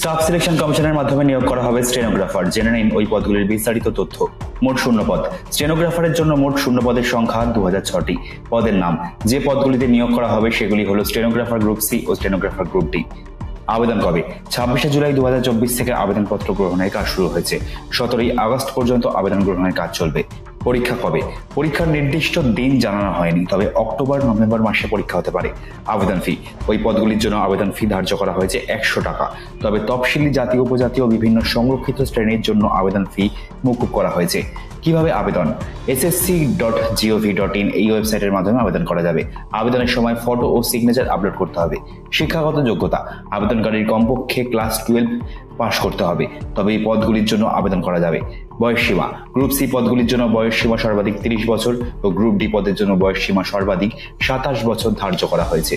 Staff selection কমিশনের মাধ্যমে নিয়োগ করা হবে স্টেনোগ্রাফার। জেনে নিন ওই পদগুলির বিস্তারিত তথ্য। মোট শূন্যপদ। স্টেনোগ্রাফারের জন্য মোট শূন্যপদের সংখ্যা 2006টি। পদের নাম। যে পদগুলিতে নিয়োগ করা হবে সেগুলি হলো স্টেনোগ্রাফার গ্রুপ সি ও স্টেনোগ্রাফার গ্রুপ ডি। আবেদন কবে? 26শে জুলাই 2024 থেকে আবেদনপত্র গ্রহণের কাজ শুরু হয়েছে। 17ই আগস্ট পর্যন্ত আবেদন গ্রহণের কাজ চলবে। পরীক্ষা কবে? পরীক্ষার নির্দিষ্ট দিন জানানো হয়নি, তবে অক্টোবর নভেম্বর মাসে পরীক্ষা হতে পারে। আবেদন ফি। ওই পদগুলির জন্য আবেদন ফি ধার্য করা হয়েছে 100 টাকা। তবে তফসিলি জাতি উপজাতীয় বিভিন্ন সংরক্ষিত শ্রেণীর জন্য আবেদন ফি মকুব করা হয়েছে। কিভাবে আবেদন? ssc.gov.in এই ওয়েবসাইটের মাধ্যমে আবেদন করা যাবে। আবেদনের সময় ফটো ও সিগনেচার আপলোড করতে হবে। শিক্ষাগত যোগ্যতা। আবেদনকারীর কমপক্ষে ক্লাস 12 পাশ করতে হবে, তবে এই পদগুলির জন্য আবেদন করা যাবে। বয়সসীমা। গ্রুপ সি পদগুলির জন্য বয়সসীমা সর্বাধিক 30 বছর ও গ্রুপ ডি পদের জন্য বয়সসীমা সর্বাধিক 27 বছর ধার্য করা হয়েছে।